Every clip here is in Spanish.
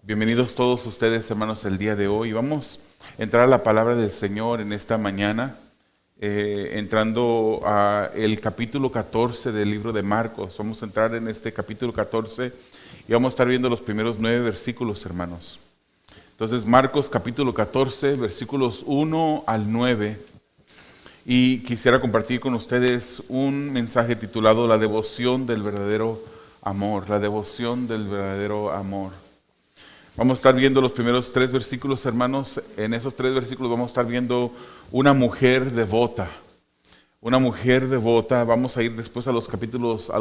Bienvenidos todos ustedes, hermanos, el día de hoy. Vamos a entrar a la palabra del Señor en esta mañana, entrando a el capítulo 14 del libro de Marcos. Vamos a entrar en este capítulo 14 y vamos a estar viendo los primeros 9 versículos, hermanos. Entonces, Marcos capítulo 14, versículos 1 al 9. Y quisiera compartir con ustedes un mensaje titulado La devoción del verdadero amor. La devoción del verdadero amor. Vamos a estar viendo los primeros 3 versículos, hermanos. En esos 3 versículos vamos a estar viendo una mujer devota. Una mujer devota. Vamos a ir después a los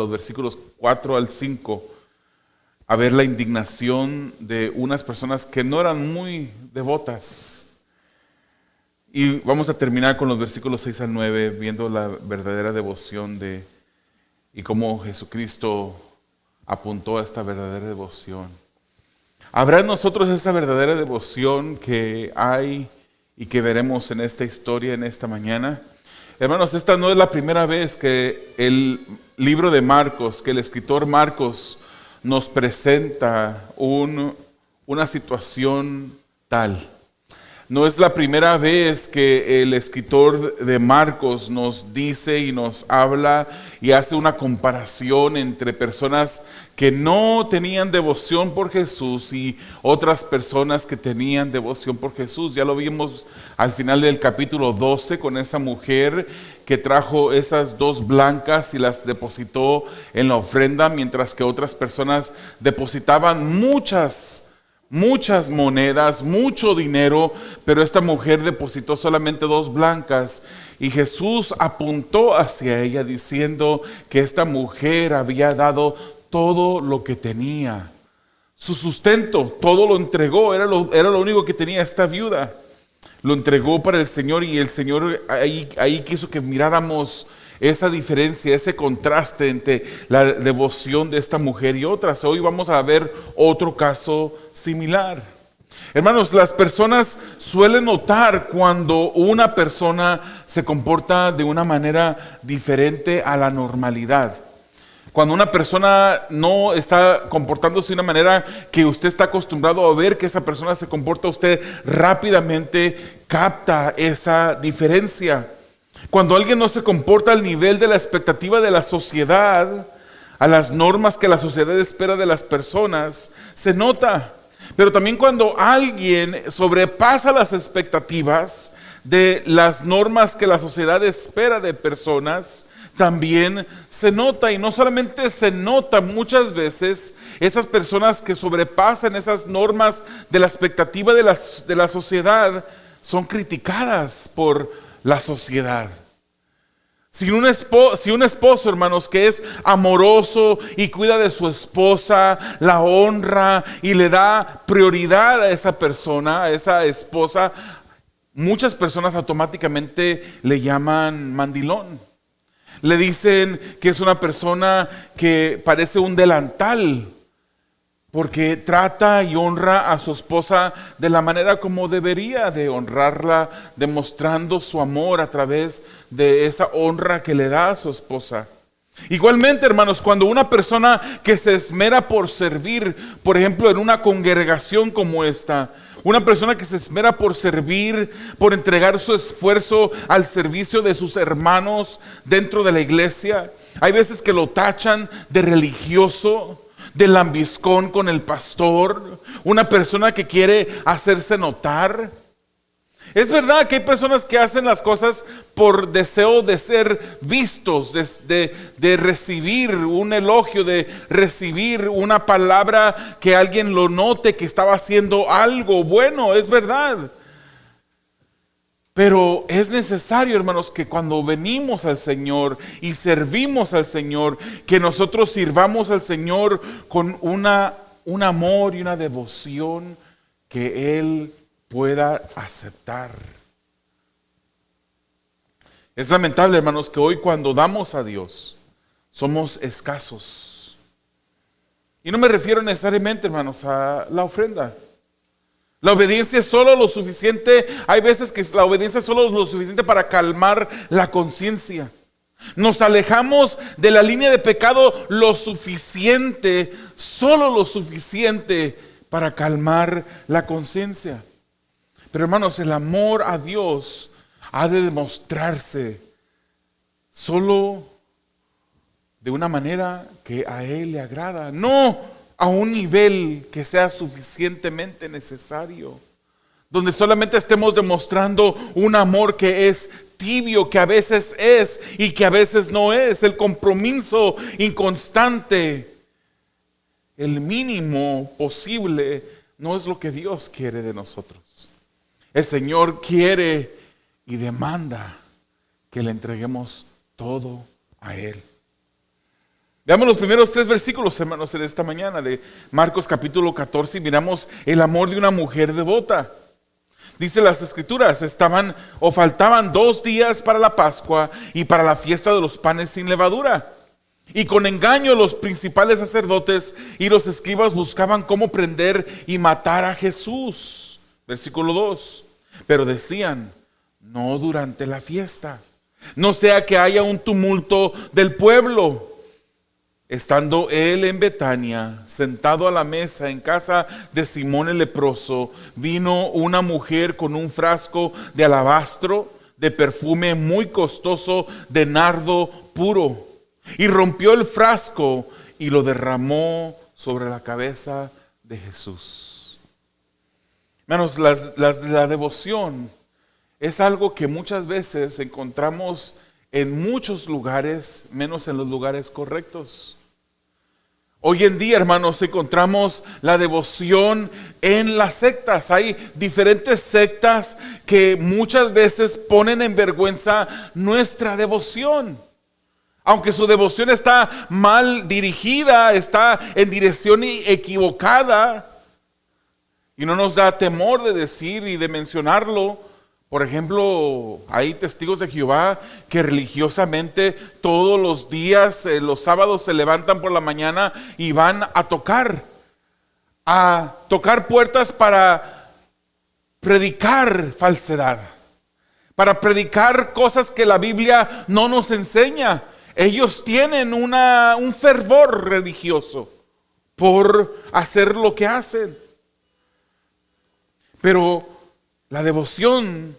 versículos 4 al 5, a ver la indignación de unas personas que no eran muy devotas. Y vamos a terminar con los versículos 6 al 9, viendo la verdadera devoción y cómo Jesucristo apuntó a esta verdadera devoción. ¿Habrá en nosotros esa verdadera devoción que hay y que veremos en esta historia, en esta mañana? Hermanos, esta no es la primera vez que el libro de Marcos, que el escritor Marcos nos presenta una situación tal. No es la primera vez que el escritor de Marcos nos dice y nos habla y hace una comparación entre personas que no tenían devoción por Jesús y otras personas que tenían devoción por Jesús. Ya lo vimos al final del capítulo 12 con esa mujer que trajo esas 2 blancas y las depositó en la ofrenda, mientras que otras personas depositaban muchas monedas, mucho dinero, pero esta mujer depositó solamente 2 blancas. Y Jesús apuntó hacia ella diciendo que esta mujer había dado todo lo que tenía. Su sustento, todo lo entregó, era lo único que tenía esta viuda. Lo entregó para el Señor, y el Señor ahí quiso que miráramos esa diferencia, ese contraste entre la devoción de esta mujer y otras. Hoy vamos a ver otro caso similar. Hermanos, las personas suelen notar cuando una persona se comporta de una manera diferente a la normalidad. Cuando una persona no está comportándose de una manera que usted está acostumbrado a ver que esa persona se comporta, usted rápidamente capta esa diferencia. Cuando alguien no se comporta al nivel de la expectativa de la sociedad, a las normas que la sociedad espera de las personas, se nota. Pero también cuando alguien sobrepasa las expectativas de las normas que la sociedad espera de personas, también se nota. Y no solamente se nota, muchas veces esas personas que sobrepasan esas normas de la expectativa de la sociedad son criticadas por la sociedad. Si un esposo, hermanos, que es amoroso y cuida de su esposa, la honra y le da prioridad a esa persona, a esa esposa, muchas personas automáticamente le llaman mandilón. Le dicen que es una persona que parece un delantal, porque trata y honra a su esposa de la manera como debería de honrarla, demostrando su amor a través de esa honra que le da a su esposa. Igualmente, hermanos, cuando una persona que se esmera por servir, por ejemplo, en una congregación como esta, una persona que se esmera por servir, por entregar su esfuerzo al servicio de sus hermanos dentro de la iglesia, hay veces que lo tachan de religioso, de lambiscón con el pastor, una persona que quiere hacerse notar. Es verdad que hay personas que hacen las cosas por deseo de ser vistos, de recibir un elogio, de recibir una palabra, que alguien lo note que estaba haciendo algo bueno, es verdad. Pero es necesario, hermanos, que cuando venimos al Señor y servimos al Señor, que nosotros sirvamos al Señor con un amor y una devoción que Él pueda aceptar. Es lamentable, hermanos, que hoy cuando damos a Dios somos escasos. Y no me refiero necesariamente, hermanos, a la ofrenda. La obediencia es solo lo suficiente. Hay veces que la obediencia es solo lo suficiente para calmar la conciencia. Nos alejamos de la línea de pecado lo suficiente, solo lo suficiente para calmar la conciencia. Pero hermanos, el amor a Dios ha de demostrarse solo de una manera que a Él le agrada, no a un nivel que sea suficientemente necesario, donde solamente estemos demostrando un amor que es tibio, que a veces es y que a veces no es, el compromiso inconstante, el mínimo posible, no es lo que Dios quiere de nosotros. El Señor quiere y demanda que le entreguemos todo a Él. Veamos los primeros 3 versículos, hermanos, en esta mañana de Marcos capítulo 14 y miramos el amor de una mujer devota. Dice las Escrituras, faltaban 2 días para la Pascua y para la fiesta de los panes sin levadura. Y con engaño los principales sacerdotes y los escribas buscaban cómo prender y matar a Jesús. Versículo 2. Pero decían, no durante la fiesta, no sea que haya un tumulto del pueblo. Estando él en Betania, sentado a la mesa en casa de Simón el leproso, vino una mujer con un frasco de alabastro de perfume muy costoso de nardo puro, y rompió el frasco y lo derramó sobre la cabeza de Jesús. Hermanos, la devoción es algo que muchas veces encontramos en muchos lugares, menos en los lugares correctos. Hoy en día, hermanos, encontramos la devoción en las sectas. Hay diferentes sectas que muchas veces ponen en vergüenza nuestra devoción. Aunque su devoción está mal dirigida, está en dirección equivocada, y no nos da temor de decir y de mencionarlo. Por ejemplo, hay testigos de Jehová que religiosamente todos los días, los sábados se levantan por la mañana y van a tocar puertas para predicar falsedad, para predicar cosas que la Biblia no nos enseña. Ellos tienen un fervor religioso por hacer lo que hacen. Pero la devoción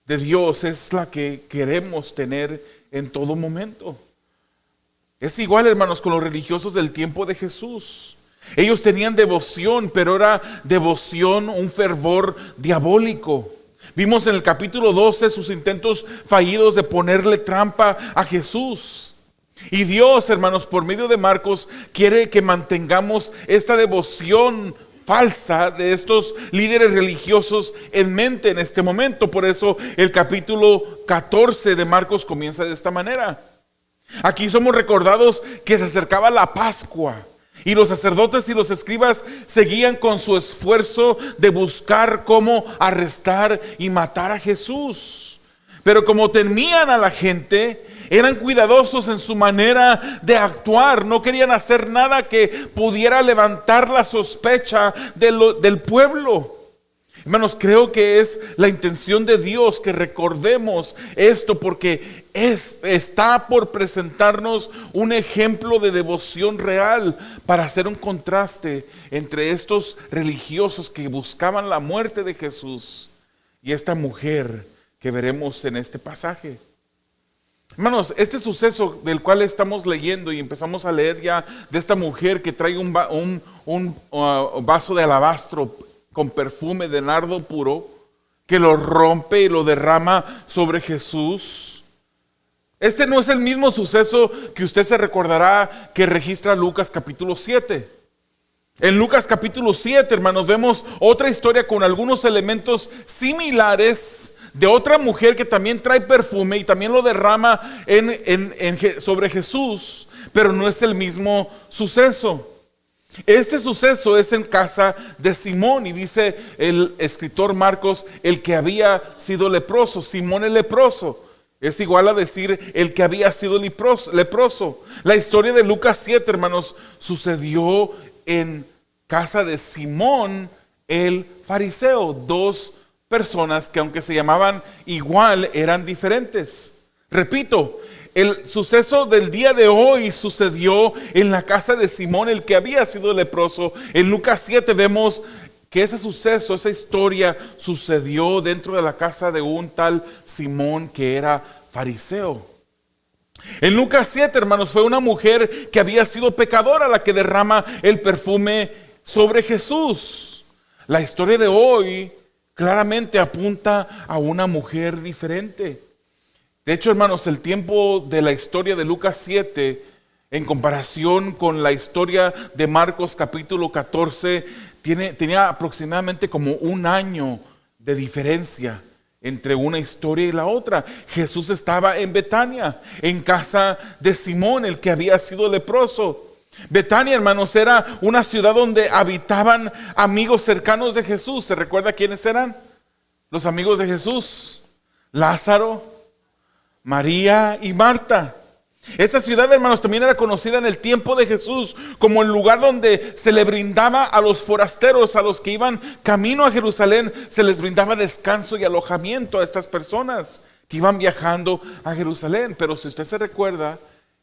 de Dios es la que queremos tener en todo momento. Es igual, hermanos, con los religiosos del tiempo de Jesús. Ellos tenían devoción, pero era devoción, un fervor diabólico. Vimos en el capítulo 12 sus intentos fallidos de ponerle trampa a Jesús. Y Dios, hermanos, por medio de Marcos, quiere que mantengamos esta devoción falsa de estos líderes religiosos en mente en este momento. Por eso el capítulo 14 de Marcos comienza de esta manera. Aquí somos recordados que se acercaba la Pascua y los sacerdotes y los escribas seguían con su esfuerzo de buscar cómo arrestar y matar a Jesús. Pero como temían a la gente, eran cuidadosos en su manera de actuar. No querían hacer nada que pudiera levantar la sospecha del pueblo. Hermanos, creo que es la intención de Dios que recordemos esto, porque está por presentarnos un ejemplo de devoción real para hacer un contraste entre estos religiosos que buscaban la muerte de Jesús y esta mujer que veremos en este pasaje. Hermanos, este suceso del cual estamos leyendo y empezamos a leer ya de esta mujer que trae un vaso de alabastro con perfume de nardo puro, que lo rompe y lo derrama sobre Jesús. Este no es el mismo suceso que usted se recordará que registra Lucas capítulo 7. En Lucas capítulo 7, hermanos, vemos otra historia con algunos elementos similares de otra mujer que también trae perfume y también lo derrama sobre Jesús, pero no es el mismo suceso. Este suceso es en casa de Simón, y dice el escritor Marcos, el que había sido leproso. Simón el leproso es igual a decir el que había sido leproso. La historia de Lucas 7, hermanos, sucedió en casa de Simón el fariseo. Dos personas que, aunque se llamaban igual, eran diferentes. Repito, el suceso del día de hoy sucedió en la casa de Simón, el que había sido leproso. En Lucas 7 vemos que ese suceso, esa historia sucedió dentro de la casa de un tal Simón que era fariseo. En Lucas 7, hermanos, fue una mujer que había sido pecadora la que derrama el perfume sobre Jesús. La historia de hoy claramente apunta a una mujer diferente. De hecho, hermanos, el tiempo de la historia de Lucas 7, en comparación con la historia de Marcos capítulo 14, tenía aproximadamente como un año de diferencia entre una historia y la otra. Jesús estaba en Betania, en casa de Simón, el que había sido leproso. Betania, hermanos, era una ciudad donde habitaban amigos cercanos de Jesús. ¿Se recuerda quiénes eran? Los amigos de Jesús: Lázaro, María y Marta. Esta ciudad, hermanos, también era conocida en el tiempo de Jesús como el lugar donde se le brindaba a los forasteros, a los que iban camino a Jerusalén, se les brindaba descanso y alojamiento a estas personas que iban viajando a Jerusalén. Pero si usted se recuerda,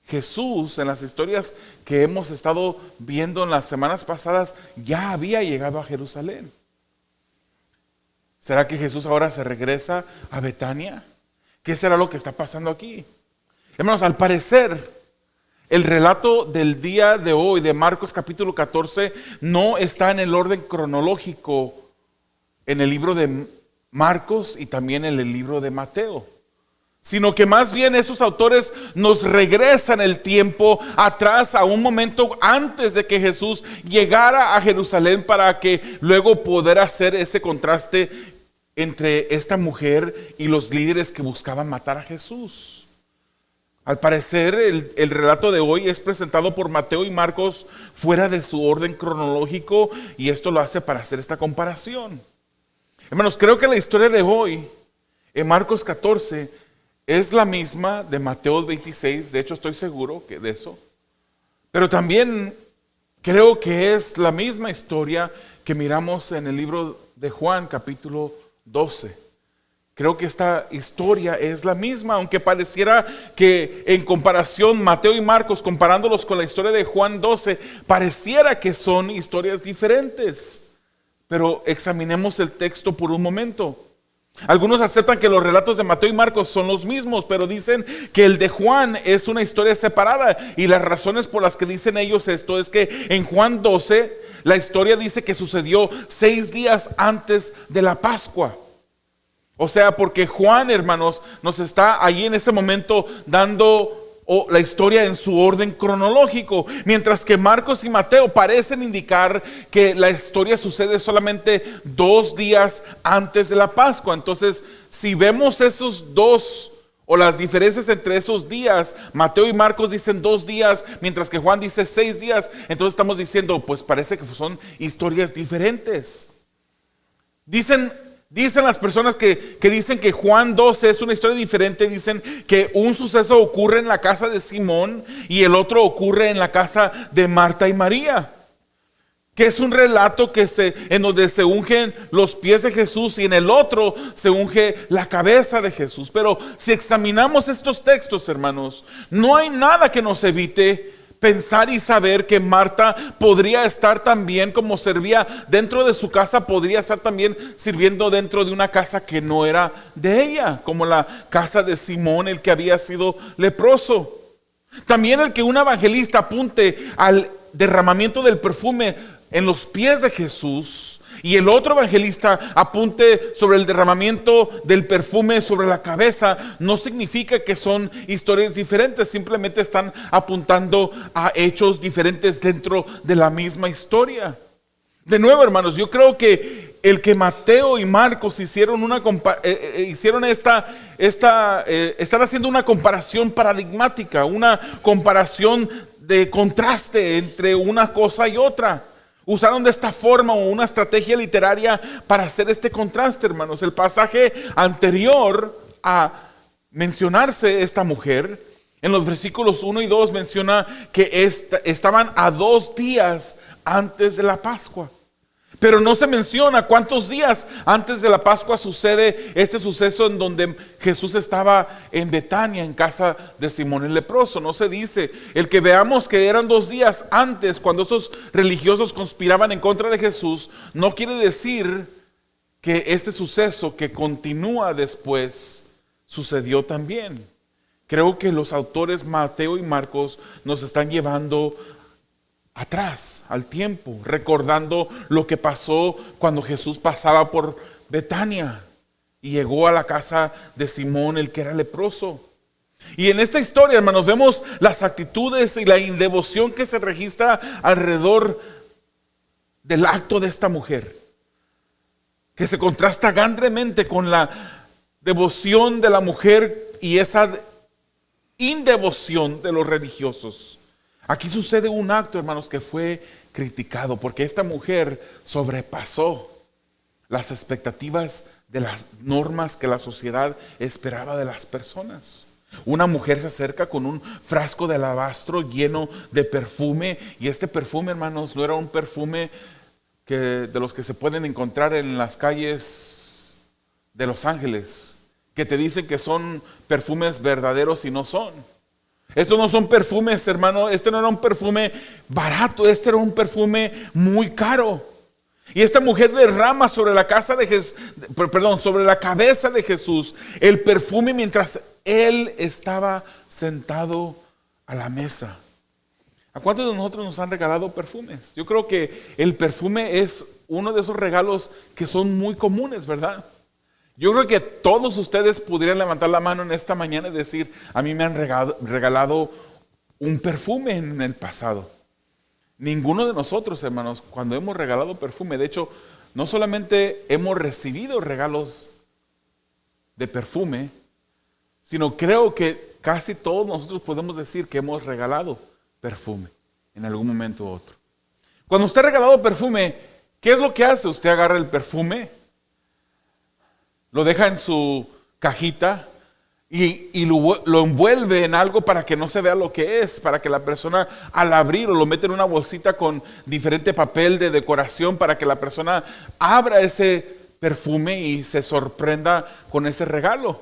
Jesús, en las historias que hemos estado viendo en las semanas pasadas, ya había llegado a Jerusalén. ¿Será que Jesús ahora se regresa a Betania? ¿Qué será lo que está pasando aquí? Hermanos, al parecer, el relato del día de hoy de Marcos capítulo 14 no está en el orden cronológico en el libro de Marcos y también en el libro de Mateo, sino que más bien esos autores nos regresan el tiempo atrás a un momento antes de que Jesús llegara a Jerusalén, para que luego poder hacer ese contraste entre esta mujer y los líderes que buscaban matar a Jesús. Al parecer, el relato de hoy es presentado por Mateo y Marcos fuera de su orden cronológico, y esto lo hace para hacer esta comparación. Hermanos, creo que la historia de hoy en Marcos 14 es la misma de Mateo 26, de hecho estoy seguro que de eso. Pero también creo que es la misma historia que miramos en el libro de Juan capítulo 12. Creo que esta historia es la misma, aunque pareciera que en comparación Mateo y Marcos, comparándolos con la historia de Juan 12, pareciera que son historias diferentes. Pero examinemos el texto por un momento. Algunos aceptan que los relatos de Mateo y Marcos son los mismos, pero dicen que el de Juan es una historia separada. Y las razones por las que dicen ellos esto es que en Juan 12 la historia dice que sucedió 6 días antes de la Pascua. O sea, porque Juan, hermanos, nos está ahí en ese momento dando la historia en su orden cronológico, mientras que Marcos y Mateo parecen indicar que la historia sucede solamente 2 días antes de la Pascua. Entonces, si vemos esos dos, o las diferencias entre esos días, Mateo y Marcos dicen 2 días, mientras que Juan dice 6 días, entonces estamos diciendo, pues parece que son historias diferentes. Dicen las personas que dicen que Juan 12 es una historia diferente, dicen que un suceso ocurre en la casa de Simón y el otro ocurre en la casa de Marta y María, que es un relato en donde se ungen los pies de Jesús y en el otro se unge la cabeza de Jesús. Pero si examinamos estos textos, hermanos, no hay nada que nos evite pensar y saber que Marta podría estar también, como servía dentro de su casa, podría estar también sirviendo dentro de una casa que no era de ella, como la casa de Simón, el que había sido leproso. También el que un evangelista apunte al derramamiento del perfume en los pies de Jesús y el otro evangelista apunte sobre el derramamiento del perfume sobre la cabeza, no significa que son historias diferentes, simplemente están apuntando a hechos diferentes dentro de la misma historia. De nuevo, hermanos, yo creo que el que Mateo y Marcos están haciendo una comparación paradigmática, una comparación de contraste entre una cosa y otra. Usaron de esta forma o una estrategia literaria para hacer este contraste, hermanos. El pasaje anterior a mencionarse esta mujer, en los versículos 1 y 2 menciona que estaban a 2 días antes de la Pascua. Pero no se menciona cuántos días antes de la Pascua sucede este suceso en donde Jesús estaba en Betania, en casa de Simón el leproso. No se dice. El que veamos que eran 2 días antes, cuando esos religiosos conspiraban en contra de Jesús, no quiere decir que este suceso que continúa después sucedió también. Creo que los autores Mateo y Marcos nos están llevando atrás, al tiempo, recordando lo que pasó cuando Jesús pasaba por Betania y llegó a la casa de Simón, el que era leproso. Y en esta historia, hermanos, vemos las actitudes y la indevoción que se registra alrededor del acto de esta mujer, que se contrasta grandemente con la devoción de la mujer y esa indevoción de los religiosos. Aquí sucede un acto, hermanos, que fue criticado porque esta mujer sobrepasó las expectativas de las normas que la sociedad esperaba de las personas. Una mujer se acerca con un frasco de alabastro lleno de perfume, y este perfume, hermanos, no era un perfume de los que se pueden encontrar en las calles de Los Ángeles, que te dicen que son perfumes verdaderos y no son. Estos no son perfumes, hermano. Este no era un perfume barato, este era un perfume muy caro. Y esta mujer derrama sobre la sobre la cabeza de Jesús el perfume mientras él estaba sentado a la mesa. ¿A cuántos de nosotros nos han regalado perfumes? Yo creo que el perfume es uno de esos regalos que son muy comunes, ¿verdad? Yo creo que todos ustedes podrían levantar la mano en esta mañana y decir: a mí me han regalado un perfume en el pasado. Ninguno de nosotros, hermanos, cuando hemos regalado perfume, de hecho, no solamente hemos recibido regalos de perfume, sino creo que casi todos nosotros podemos decir que hemos regalado perfume en algún momento u otro. Cuando usted ha regalado perfume, ¿qué es lo que hace? Usted agarra el perfume, lo deja en su cajita y lo envuelve en algo para que no se vea lo que es, para que la persona al abrirlo lo mete en una bolsita con diferente papel de decoración para que la persona abra ese perfume y se sorprenda con ese regalo.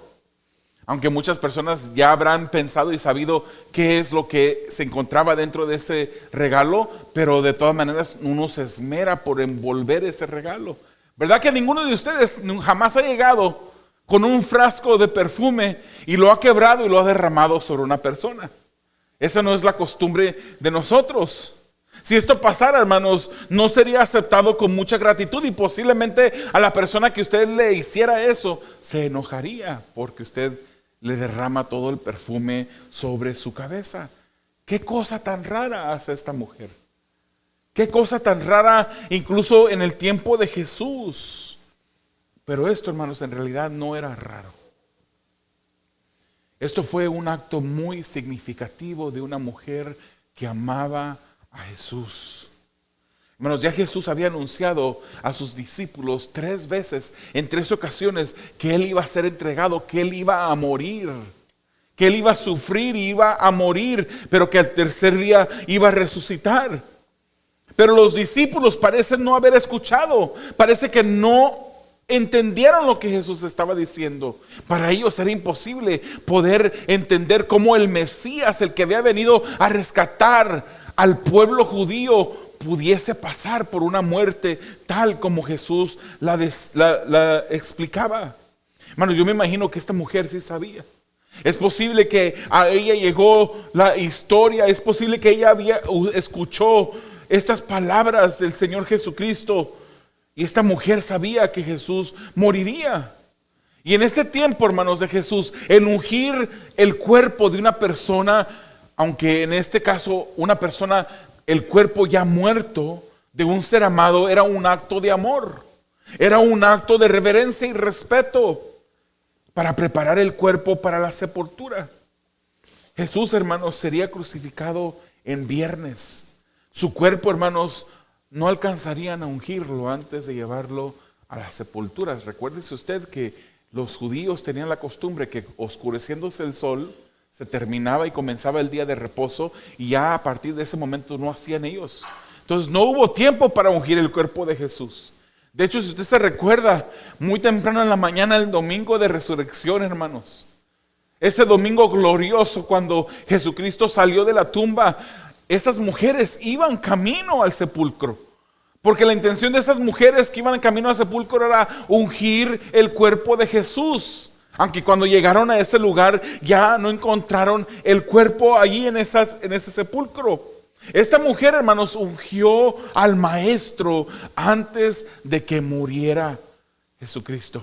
Aunque muchas personas ya habrán pensado y sabido qué es lo que se encontraba dentro de ese regalo, pero de todas maneras uno se esmera por envolver ese regalo. ¿Verdad que ninguno de ustedes jamás ha llegado con un frasco de perfume y lo ha quebrado y lo ha derramado sobre una persona? Esa no es la costumbre de nosotros. Si esto pasara, hermanos, no sería aceptado con mucha gratitud, y posiblemente a la persona que usted le hiciera eso se enojaría porque usted le derrama todo el perfume sobre su cabeza. ¿Qué cosa tan rara hace esta mujer? Qué cosa tan rara incluso en el tiempo de Jesús. Pero esto, hermanos, en realidad no era raro. Esto fue un acto muy significativo de una mujer que amaba a Jesús. Hermanos, ya Jesús había anunciado a sus discípulos 3 veces, en 3 ocasiones, que Él iba a ser entregado, que Él iba a morir, que Él iba a sufrir y iba a morir, pero que al tercer día iba a resucitar. Pero los discípulos parecen no haber escuchado, parece que no entendieron lo que Jesús estaba diciendo. Para ellos era imposible poder entender cómo el Mesías, el que había venido a rescatar al pueblo judío, pudiese pasar por una muerte tal como Jesús la explicaba. Hermano, yo me imagino que esta mujer sí sabía. Es posible que a ella llegó la historia, es posible que ella escuchó estas palabras del Señor Jesucristo, y esta mujer sabía que Jesús moriría. Y en este tiempo, hermanos, de Jesús, el ungir el cuerpo de una persona, aunque en este caso una persona, el cuerpo ya muerto de un ser amado, era un acto de amor, era un acto de reverencia y respeto para preparar el cuerpo para la sepultura. Jesús, hermanos, sería crucificado en viernes. Su cuerpo, hermanos, no alcanzarían a ungirlo antes de llevarlo a las sepulturas. Recuérdese usted que los judíos tenían la costumbre que, oscureciéndose el sol, se terminaba y comenzaba el día de reposo, y ya a partir de ese momento no hacían ellos Entonces no hubo tiempo para ungir el cuerpo de Jesús. De hecho, si usted se recuerda, muy temprano en la mañana del domingo de resurrección, hermanos, ese domingo glorioso cuando Jesucristo salió de la tumba, esas mujeres iban camino al sepulcro. Porque la intención de esas mujeres que iban en camino al sepulcro era ungir el cuerpo de Jesús. Aunque cuando llegaron a ese lugar ya no encontraron el cuerpo allí en ese sepulcro. Esta mujer, hermanos, ungió al Maestro antes de que muriera Jesucristo.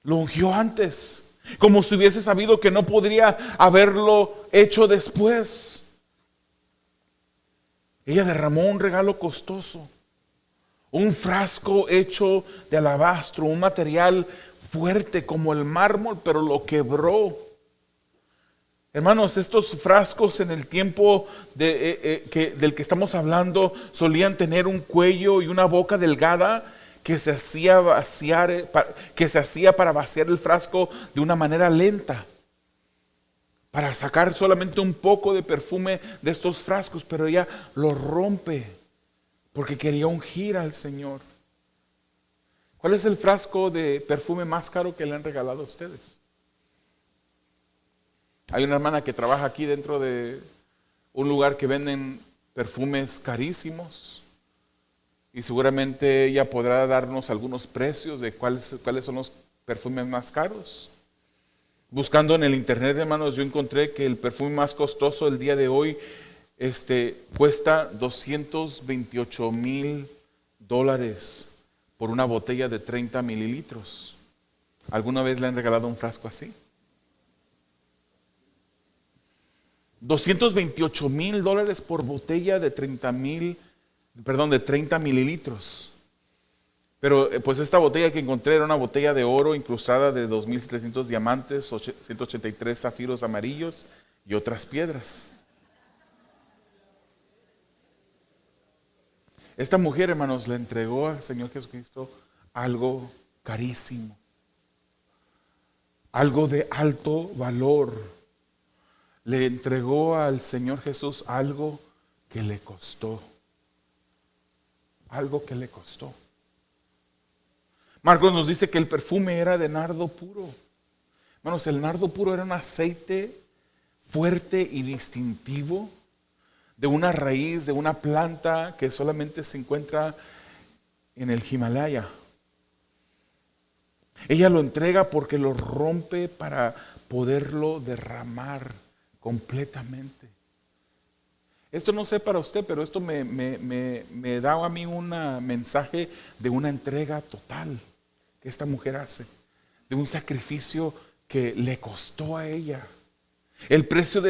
Lo ungió antes, como si hubiese sabido que no podría haberlo hecho después. Ella derramó un regalo costoso, un frasco hecho de alabastro, un material fuerte como el mármol, pero lo quebró. Hermanos, estos frascos en el tiempo del que estamos hablando solían tener un cuello y una boca delgada que se hacía para vaciar el frasco de una manera lenta, para sacar solamente un poco de perfume de estos frascos, pero ella lo rompe porque quería ungir al Señor. ¿Cuál es el frasco de perfume más caro que le han regalado a ustedes? Hay una hermana que trabaja aquí dentro de un lugar que venden perfumes carísimos y seguramente ella podrá darnos algunos precios de cuáles son los perfumes más caros. Buscando en el internet, hermanos, yo encontré que el perfume más costoso el día de hoy cuesta $228,000 por una botella de 30 mililitros. ¿Alguna vez le han regalado un frasco así? $228,000 por botella de 30 mililitros. Pero pues esta botella que encontré era una botella de oro incrustada de 2,700 diamantes, 183 zafiros amarillos y otras piedras. Esta mujer, hermanos, le entregó al Señor Jesucristo algo carísimo, algo de alto valor. Le entregó al Señor Jesús algo que le costó. Algo que le costó. Marcos nos dice que el perfume era de nardo puro. Hermanos, el nardo puro era un aceite fuerte y distintivo de una raíz, de una planta que solamente se encuentra en el Himalaya. Ella lo entrega porque lo rompe para poderlo derramar completamente. Esto no sé para usted, pero esto me da a mí un mensaje de una entrega total que esta mujer hace, de un sacrificio que le costó a ella. El precio de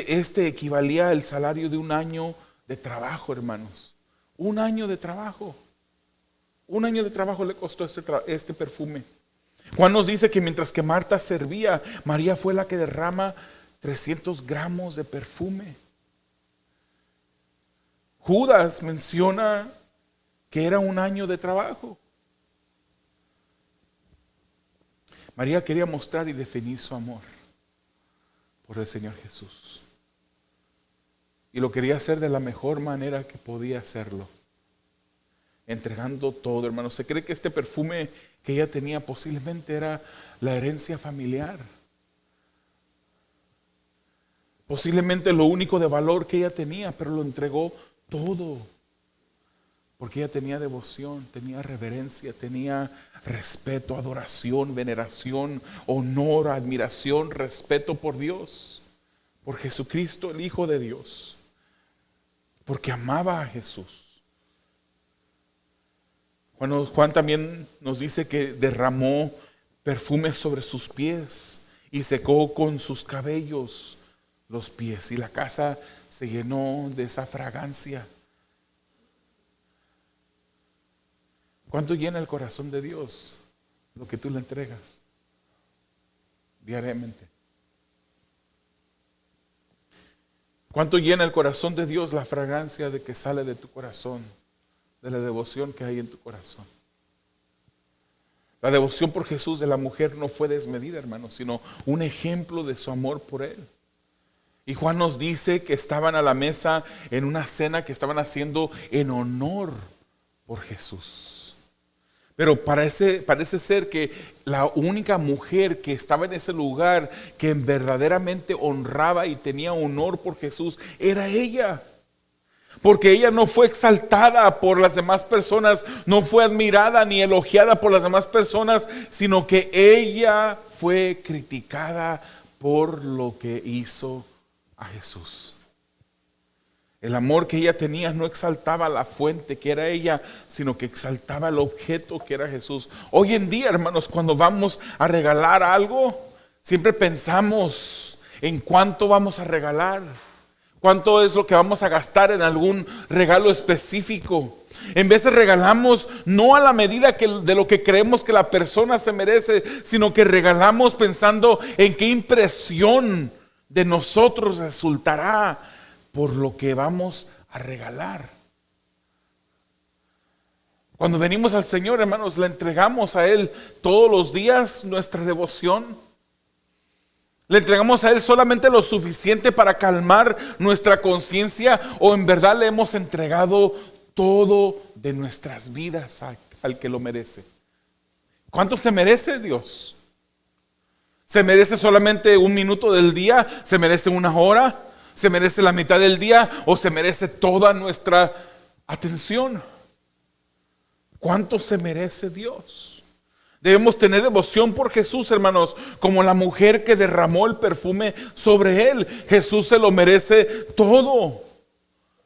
este equivalía al salario de un año de trabajo, hermanos. Un año de trabajo. Un año de trabajo le costó este perfume. Juan nos dice que mientras que Marta servía, María fue la que derrama 300 gramos de perfume. Judas menciona que era un año de trabajo. María quería mostrar y definir su amor por el Señor Jesús. Y lo quería hacer de la mejor manera que podía hacerlo. Entregando todo, hermano. Se cree que este perfume que ella tenía posiblemente era la herencia familiar. Posiblemente lo único de valor que ella tenía, pero lo entregó todo. Porque ella tenía devoción, tenía reverencia, tenía respeto, adoración, veneración, honor, admiración, respeto por Dios, por Jesucristo, el Hijo de Dios. Porque amaba a Jesús. Juan también nos dice que derramó perfume sobre sus pies y secó con sus cabellos los pies, y la casa se llenó de esa fragancia. ¿Cuánto llena el corazón de Dios lo que tú le entregas diariamente? ¿Cuánto llena el corazón de Dios la fragancia de que sale de tu corazón, de la devoción que hay en tu corazón? La devoción por Jesús de la mujer no fue desmedida, hermanos, sino un ejemplo de su amor por Él. Y Juan nos dice que estaban a la mesa en una cena que estaban haciendo en honor por Jesús. Pero parece ser que la única mujer que estaba en ese lugar que verdaderamente honraba y tenía honor por Jesús era ella. Porque ella no fue exaltada por las demás personas, no fue admirada ni elogiada por las demás personas, sino que ella fue criticada por lo que hizo a Jesús. El amor que ella tenía no exaltaba la fuente que era ella, sino que exaltaba el objeto que era Jesús. Hoy en día, hermanos, cuando vamos a regalar algo, siempre pensamos en cuánto vamos a regalar. ¿Cuánto es lo que vamos a gastar en algún regalo específico? En vez de regalamos no a la medida de lo que creemos que la persona se merece, sino que regalamos pensando en qué impresión de nosotros resultará por lo que vamos a regalar. Cuando venimos al Señor, hermanos, le entregamos a Él todos los días nuestra devoción. ¿Le entregamos a Él solamente lo suficiente para calmar nuestra conciencia o en verdad le hemos entregado todo de nuestras vidas al que lo merece? ¿Cuánto se merece Dios? ¿Se merece solamente un minuto del día? ¿Se merece una hora? ¿Se merece la mitad del día? ¿O se merece toda nuestra atención? ¿Cuánto se merece Dios? Debemos tener devoción por Jesús, hermanos, como la mujer que derramó el perfume sobre Él. Jesús se lo merece todo.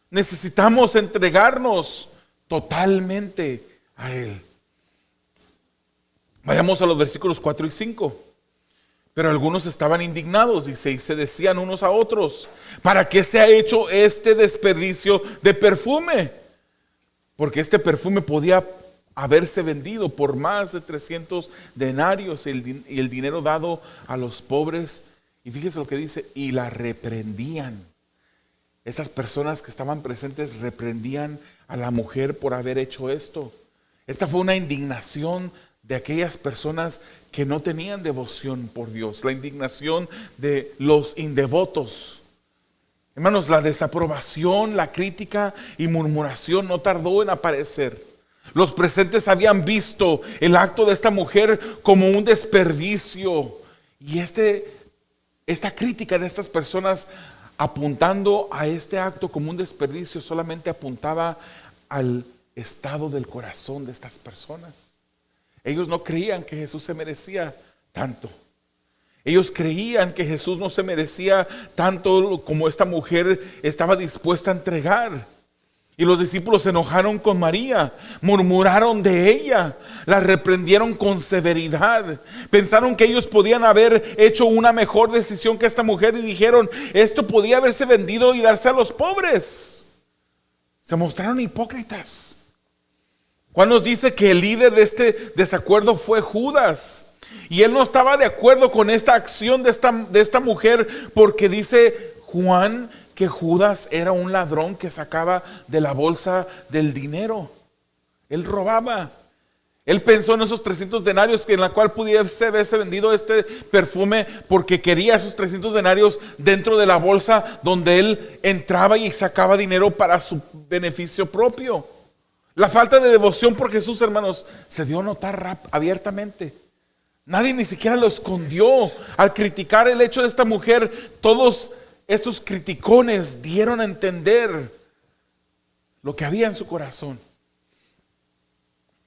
Necesitamos entregarnos totalmente a Él. Vayamos a los versículos 4 y 5. Pero algunos estaban indignados, dice, y se decían unos a otros: ¿para qué se ha hecho este desperdicio de perfume? Porque este perfume podía haberse vendido por más de 300 denarios y el dinero dado a los pobres. Y fíjese lo que dice: y la reprendían. Esas personas que estaban presentes reprendían a la mujer por haber hecho esto. Esta fue una indignación de aquellas personas que no tenían devoción por Dios, la indignación de los indevotos. Hermanos, la desaprobación, la crítica y murmuración no tardó en aparecer. Los presentes habían visto el acto de esta mujer como un desperdicio. Y esta crítica de estas personas apuntando a este acto como un desperdicio solamente apuntaba al estado del corazón de estas personas. Ellos no creían que Jesús se merecía tanto. Ellos creían que Jesús no se merecía tanto como esta mujer estaba dispuesta a entregar. Y los discípulos se enojaron con María, murmuraron de ella, la reprendieron con severidad. Pensaron que ellos podían haber hecho una mejor decisión que esta mujer y dijeron: esto podía haberse vendido y darse a los pobres. Se mostraron hipócritas. Juan nos dice que el líder de este desacuerdo fue Judas. Y él no estaba de acuerdo con esta acción de esta mujer, porque dice Juan que Judas era un ladrón que sacaba de la bolsa del dinero. Él robaba. Él pensó en esos 300 denarios en la cual pudiese haberse vendido este perfume, porque quería esos 300 denarios dentro de la bolsa donde él entraba y sacaba dinero para su beneficio propio. La falta de devoción por Jesús, hermanos, se dio a notar abiertamente. Nadie ni siquiera lo escondió. Al criticar el hecho de esta mujer, todos esos criticones dieron a entender lo que había en su corazón.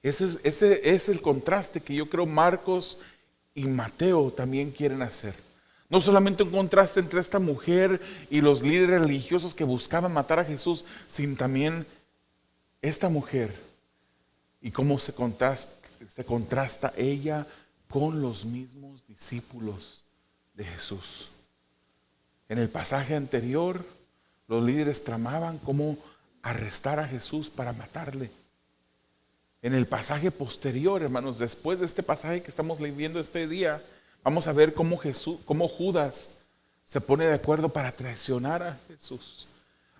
Ese es el contraste que yo creo Marcos y Mateo también quieren hacer. No solamente un contraste entre esta mujer y los líderes religiosos que buscaban matar a Jesús, sino también esta mujer y cómo se contrasta ella con los mismos discípulos de Jesús. En el pasaje anterior, los líderes tramaban cómo arrestar a Jesús para matarle. En el pasaje posterior, hermanos, después de este pasaje que estamos leyendo este día, vamos a ver cómo Judas se pone de acuerdo para traicionar a Jesús.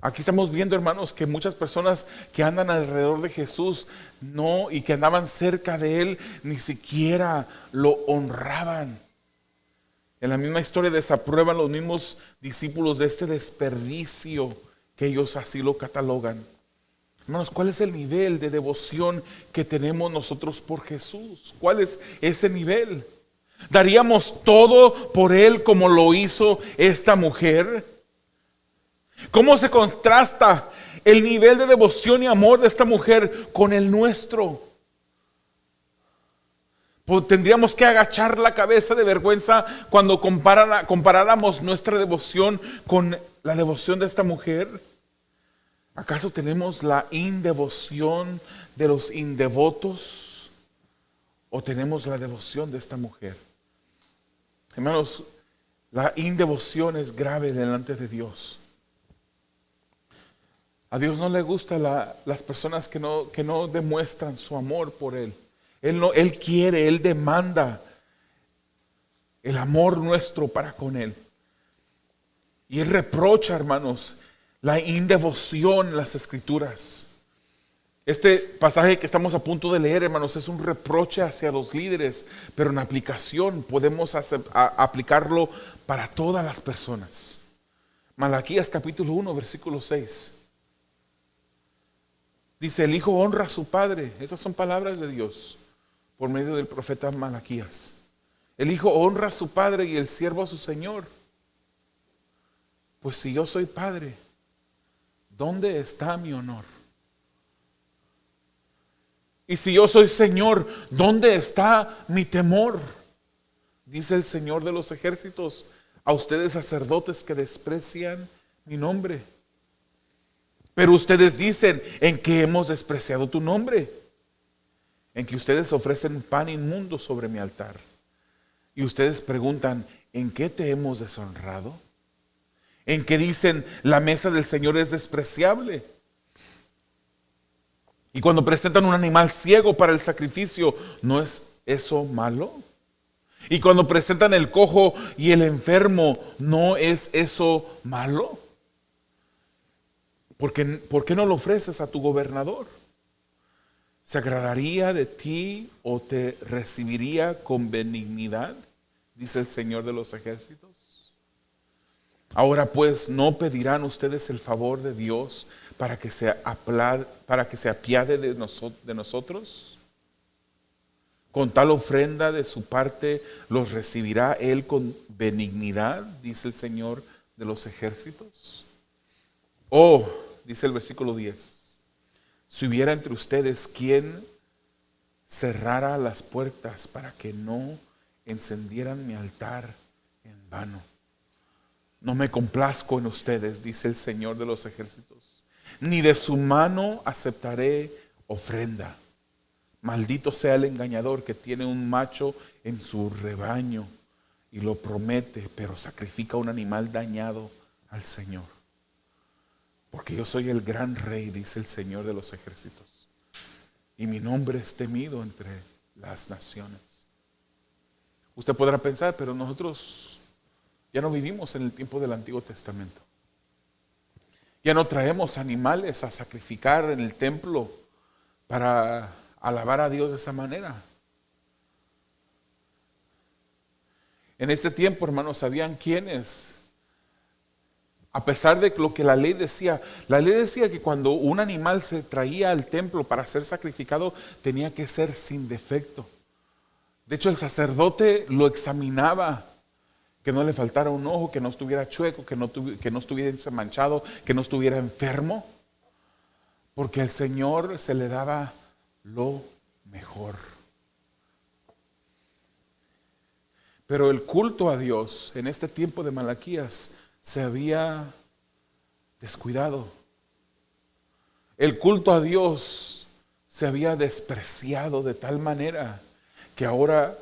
Aquí estamos viendo, hermanos, que muchas personas que andan alrededor de Jesús y que andaban cerca de Él, ni siquiera lo honraban. En la misma historia desaprueban los mismos discípulos de este desperdicio que ellos así lo catalogan. Hermanos, ¿cuál es el nivel de devoción que tenemos nosotros por Jesús? ¿Cuál es ese nivel? ¿Daríamos todo por Él como lo hizo esta mujer? ¿Cómo se contrasta el nivel de devoción y amor de esta mujer con el nuestro? Pues tendríamos que agachar la cabeza de vergüenza cuando comparáramos nuestra devoción con la devoción de esta mujer. ¿Acaso tenemos la indevoción de los indevotos o tenemos la devoción de esta mujer? Hermanos, la indevoción es grave delante de Dios. A Dios no le gustan las personas que no demuestran su amor por Él. Él quiere, Él demanda el amor nuestro para con Él. Y Él reprocha, hermanos, la indevoción en las Escrituras. Este pasaje que estamos a punto de leer, hermanos, es un reproche hacia los líderes, pero en aplicación podemos aplicarlo para todas las personas. Malaquías capítulo 1, versículo 6. Dice, el hijo honra a su padre. Esas son palabras de Dios por medio del profeta Malaquías. El hijo honra a su padre y el siervo a su señor. Pues si yo soy padre, ¿dónde está mi honor? Y si yo soy señor, ¿dónde está mi temor? Dice el Señor de los ejércitos a ustedes sacerdotes que desprecian mi nombre. Pero ustedes dicen, ¿en qué hemos despreciado tu nombre? En que ustedes ofrecen pan inmundo sobre mi altar. Y ustedes preguntan, ¿en qué te hemos deshonrado? En que dicen, la mesa del Señor es despreciable. Y cuando presentan un animal ciego para el sacrificio, ¿no es eso malo? Y cuando presentan el cojo y el enfermo, ¿no es eso malo? ¿Por qué no lo ofreces a tu gobernador? ¿Se agradaría de ti o te recibiría con benignidad? Dice el Señor de los ejércitos. Ahora pues, ¿no pedirán ustedes el favor de Dios para que se apiade de nosotros? Con tal ofrenda de su parte los recibirá Él con benignidad, dice el Señor de los ejércitos. Oh, dice el versículo 10, si hubiera entre ustedes quien cerrara las puertas para que no encendieran mi altar en vano. No me complazco en ustedes, dice el Señor de los ejércitos, ni de su mano aceptaré ofrenda. Maldito sea el engañador que tiene un macho en su rebaño y lo promete, pero sacrifica un animal dañado al Señor. Porque yo soy el gran rey, dice el Señor de los ejércitos, y mi nombre es temido entre las naciones. Usted podrá pensar, pero nosotros ya no vivimos en el tiempo del Antiguo Testamento. Ya no traemos animales a sacrificar en el templo para alabar a Dios de esa manera. En ese tiempo, hermanos, habían quienes, a pesar de lo que la ley decía que cuando un animal se traía al templo para ser sacrificado, tenía que ser sin defecto. De hecho, el sacerdote lo examinaba, que no le faltara un ojo, que no estuviera chueco, que no estuviera manchado, que no estuviera enfermo, porque al Señor se le daba lo mejor. Pero el culto a Dios en este tiempo de Malaquías se había descuidado. El culto a Dios se había despreciado de tal manera que ahora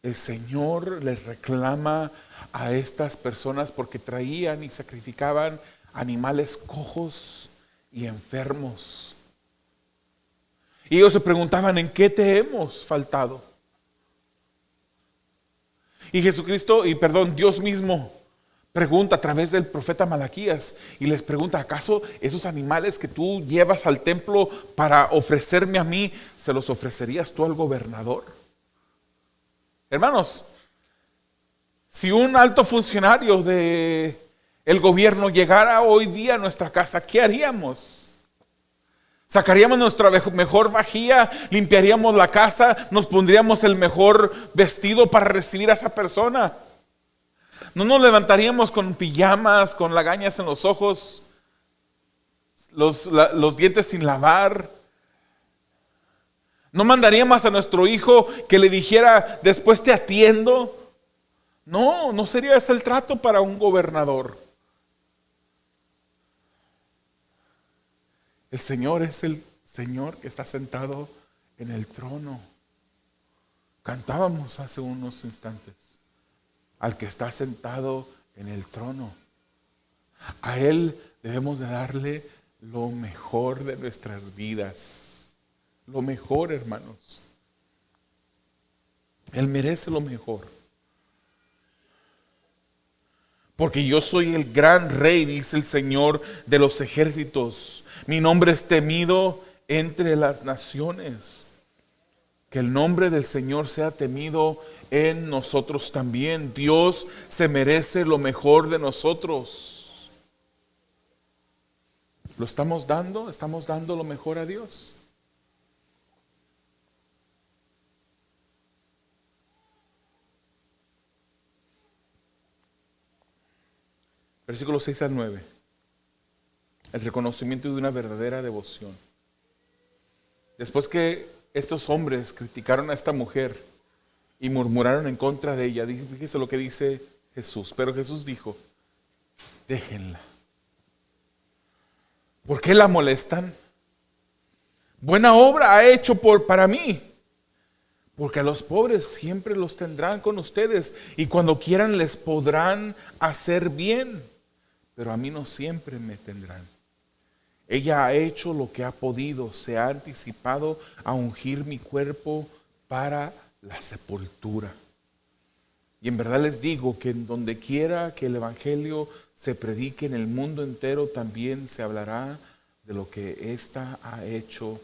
el Señor les reclama a estas personas porque traían y sacrificaban animales cojos y enfermos. Y ellos se preguntaban, ¿en qué te hemos faltado? Y Dios mismo pregunta a través del profeta Malaquías y les pregunta, ¿acaso esos animales que tú llevas al templo para ofrecerme a mí, se los ofrecerías tú al gobernador? Hermanos, Si un alto funcionario de el gobierno llegara hoy día a nuestra casa, ¿qué haríamos? Sacaríamos nuestra mejor vajilla, limpiaríamos la casa, nos pondríamos el mejor vestido para recibir a esa persona. No nos levantaríamos con pijamas, con lagañas en los ojos, los dientes sin lavar. No mandaríamos a nuestro hijo que le dijera, después te atiendo. No, no sería ese el trato para un gobernador. El Señor es el Señor que está sentado en el trono. Cantábamos hace unos instantes. Al que está sentado en el trono. A Él debemos de darle lo mejor de nuestras vidas. Lo mejor, hermanos. Él merece lo mejor. Porque yo soy el gran rey, dice el Señor de los ejércitos. Mi nombre es temido entre las naciones. Que el nombre del Señor sea temido en nosotros también. Dios se merece lo mejor de nosotros. ¿Lo estamos dando? ¿Estamos dando lo mejor a Dios? Versículos 6 al 9. El reconocimiento de una verdadera devoción. Después que estos hombres criticaron a esta mujer y murmuraron en contra de ella, fíjese lo que dice Jesús. Pero Jesús dijo, déjenla. ¿Por qué la molestan? Buena obra ha hecho para mí. Porque a los pobres siempre los tendrán con ustedes y cuando quieran les podrán hacer bien. Pero a mí no siempre me tendrán. Ella ha hecho lo que ha podido, se ha anticipado a ungir mi cuerpo para la sepultura. Y en verdad les digo que en donde quiera que el evangelio se predique en el mundo entero, también se hablará de lo que ésta ha hecho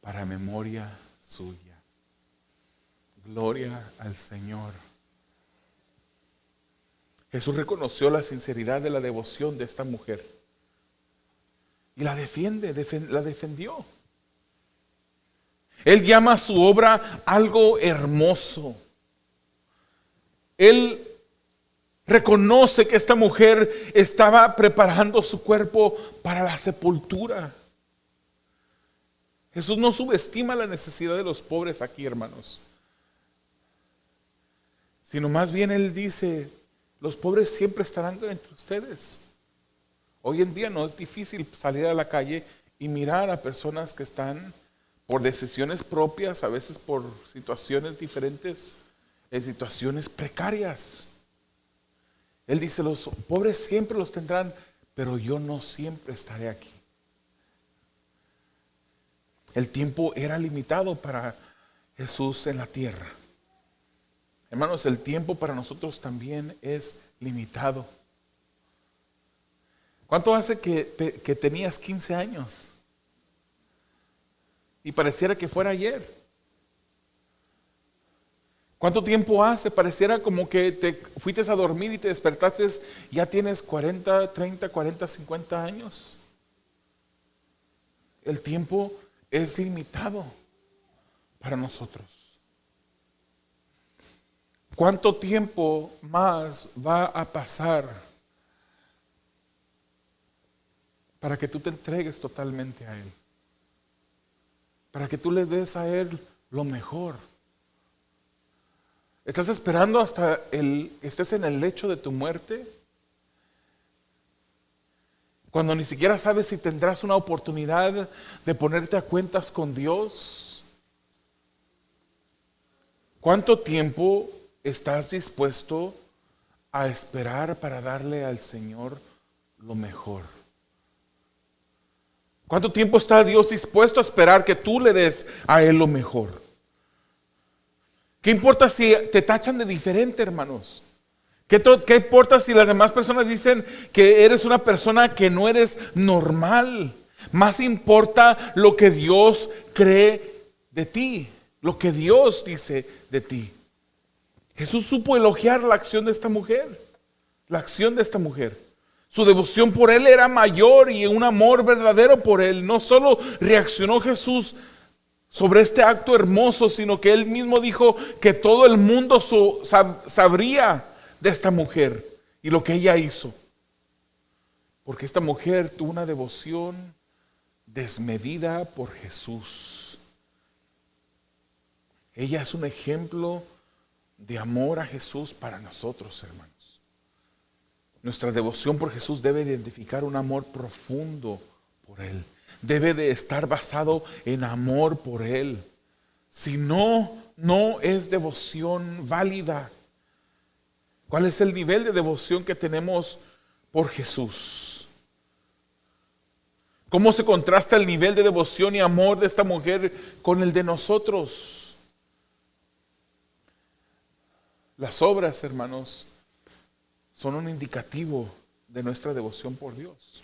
para memoria suya. Gloria al Señor. Jesús reconoció la sinceridad de la devoción de esta mujer. Y la la defendió. Él llama a su obra algo hermoso. Él reconoce que esta mujer estaba preparando su cuerpo para la sepultura. Jesús no subestima la necesidad de los pobres aquí, hermanos. Sino más bien Él dice, los pobres siempre estarán entre ustedes. Hoy en día no es difícil salir a la calle y mirar a personas que están por decisiones propias, a veces por situaciones diferentes, en situaciones precarias. Él dice, los pobres siempre los tendrán, pero yo no siempre estaré aquí. El tiempo era limitado para Jesús en la tierra. Hermanos, el tiempo para nosotros también es limitado. ¿Cuánto hace que tenías 15 años? Y pareciera que fuera ayer. ¿Cuánto tiempo hace? Pareciera como que te fuiste a dormir y te despertaste, ya tienes 40, 30, 40, 50 años. El tiempo es limitado para nosotros. ¿Cuánto tiempo más va a pasar para que tú te entregues totalmente a Él? Para que tú le des a Él lo mejor. ¿Estás esperando hasta estés en el lecho de tu muerte? Cuando ni siquiera sabes si tendrás una oportunidad de ponerte a cuentas con Dios. ¿Cuánto tiempo estás dispuesto a esperar para darle al Señor lo mejor? ¿Cuánto tiempo está Dios dispuesto a esperar que tú le des a Él lo mejor? ¿Qué importa si te tachan de diferente, hermanos? ¿Qué importa si las demás personas dicen que eres una persona que no eres normal? Más importa lo que Dios cree de ti, lo que Dios dice de ti. Jesús supo elogiar la acción de esta mujer, la acción de esta mujer. Su devoción por Él era mayor y un amor verdadero por Él. No solo reaccionó Jesús sobre este acto hermoso, sino que Él mismo dijo que todo el mundo sabría de esta mujer y lo que ella hizo. Porque esta mujer tuvo una devoción desmedida por Jesús. Ella es un ejemplo de amor a Jesús para nosotros, hermanos. Nuestra devoción por Jesús debe identificar un amor profundo por Él. Debe de estar basado en amor por Él. Si no, no es devoción válida. ¿Cuál es el nivel de devoción que tenemos por Jesús? ¿Cómo se contrasta el nivel de devoción y amor de esta mujer con el de nosotros? Las obras, hermanos, son un indicativo de nuestra devoción por Dios.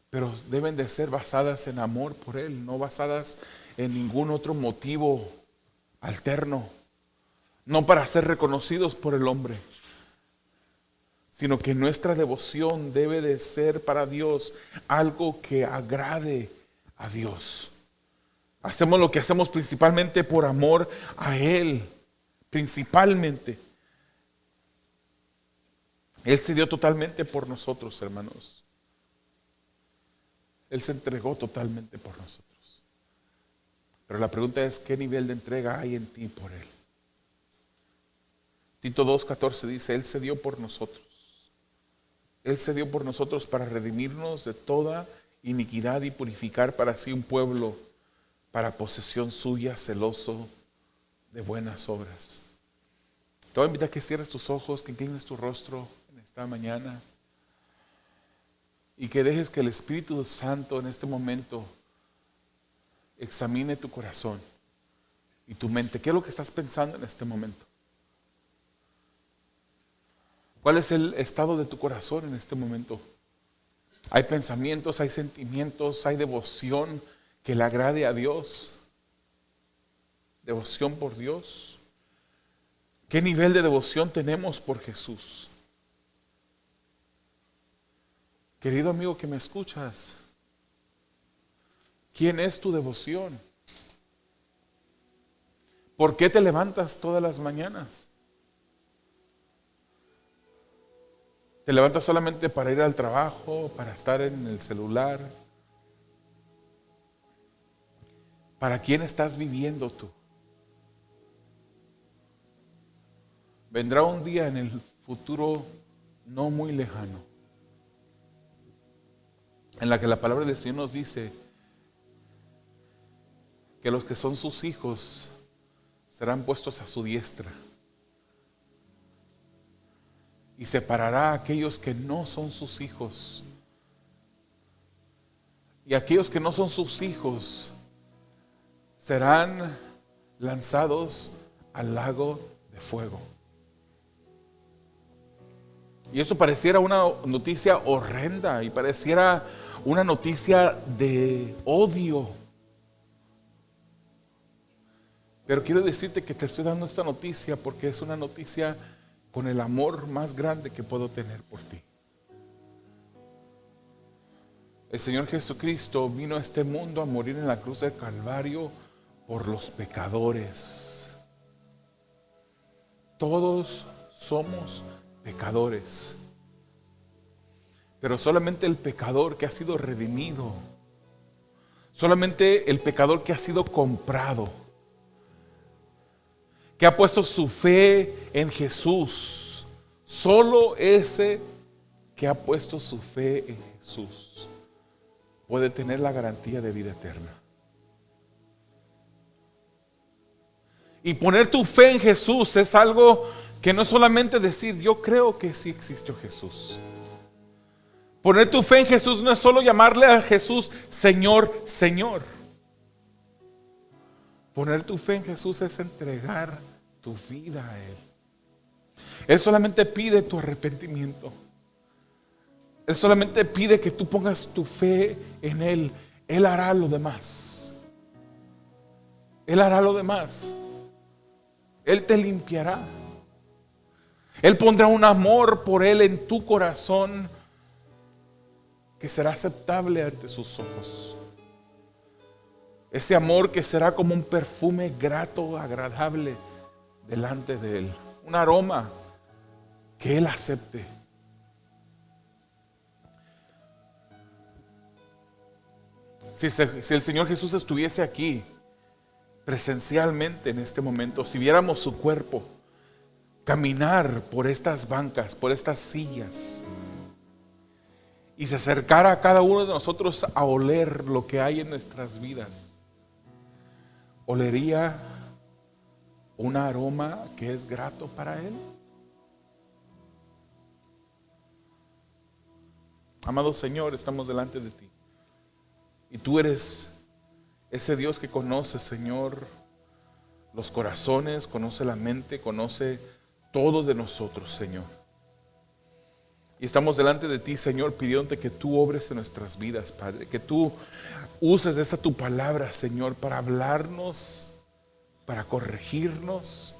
Pero deben de ser basadas en amor por Él, no basadas en ningún otro motivo alterno. No para ser reconocidos por el hombre, sino que nuestra devoción debe de ser para Dios algo que agrade a Dios. Hacemos lo que hacemos principalmente por amor a Él, principalmente. Él se dio totalmente por nosotros, hermanos. Él se entregó totalmente por nosotros. Pero la pregunta es, ¿qué nivel de entrega hay en ti por Él? Tito 2:14 dice, Él se dio por nosotros. Él se dio por nosotros para redimirnos de toda iniquidad y purificar para sí un pueblo para posesión suya, celoso de buenas obras. Te voy a invitar a que cierres tus ojos, que inclines tu rostro en esta mañana y que dejes que el Espíritu Santo en este momento examine tu corazón y tu mente. ¿Qué es lo que estás pensando en este momento? ¿Cuál es el estado de tu corazón en este momento? ¿Hay pensamientos, hay sentimientos, hay devoción que le agrade a Dios? ¿Devoción por Dios? ¿Qué nivel de devoción tenemos por Jesús? Querido amigo que me escuchas, ¿quién es tu devoción? ¿Por qué te levantas todas las mañanas? ¿Te levantas solamente para ir al trabajo, para estar en el celular? ¿Para quién estás viviendo tú? Vendrá un día en el futuro no muy lejano, en la que la palabra del Señor nos dice que los que son sus hijos serán puestos a su diestra y separará a aquellos que no son sus hijos. Y aquellos que no son sus hijos serán lanzados al lago de fuego. Y eso pareciera una noticia horrenda y pareciera una noticia de odio. Pero quiero decirte que te estoy dando esta noticia porque es una noticia con el amor más grande que puedo tener por ti. El Señor Jesucristo vino a este mundo a morir en la cruz del Calvario por los pecadores. Todos somos pecadores, pero solamente el pecador que ha sido redimido, solamente el pecador que ha sido comprado, que ha puesto su fe en Jesús, solo ese que ha puesto su fe en Jesús puede tener la garantía de vida eterna. Y poner tu fe en Jesús es algo que no es solamente decir, yo creo que sí existió Jesús. Poner tu fe en Jesús no es solo llamarle a Jesús Señor, Señor. Poner tu fe en Jesús es entregar tu vida a Él. Él solamente pide tu arrepentimiento. Él solamente pide que tú pongas tu fe en Él. Él hará lo demás. Él hará lo demás. Él te limpiará. Él pondrá un amor por Él en tu corazón que será aceptable ante sus ojos. Ese amor que será como un perfume grato, agradable delante de Él. Un aroma que Él acepte. Si el Señor Jesús estuviese aquí presencialmente en este momento, si viéramos su cuerpo caminar por estas bancas, por estas sillas, y se acercara a cada uno de nosotros a oler lo que hay en nuestras vidas, ¿olería un aroma que es grato para Él? Amado Señor, estamos delante de ti. Y tú eres ese Dios que conoce, Señor, los corazones, conoce la mente, conoce todo de nosotros, Señor. Y estamos delante de ti, Señor, pidiéndote que tú obres en nuestras vidas, Padre. Que tú uses esa tu palabra, Señor, para hablarnos, para corregirnos.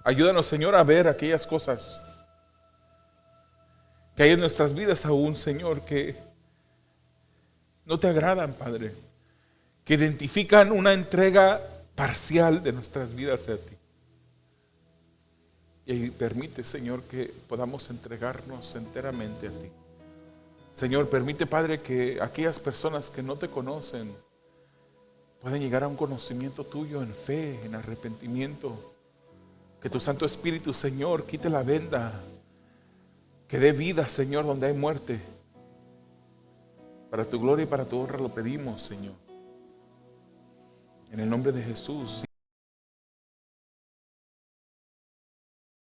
Ayúdanos, Señor, a ver aquellas cosas que hay en nuestras vidas aún, Señor, que no te agradan, Padre, que identifican una entrega parcial de nuestras vidas a ti. Y permite, Señor, que podamos entregarnos enteramente a ti. Señor, permite, Padre, que aquellas personas que no te conocen puedan llegar a un conocimiento tuyo en fe, en arrepentimiento. Que tu Santo Espíritu, Señor, quite la venda, que dé vida, Señor, donde hay muerte. Para tu gloria y para tu honra lo pedimos, Señor. En el nombre de Jesús.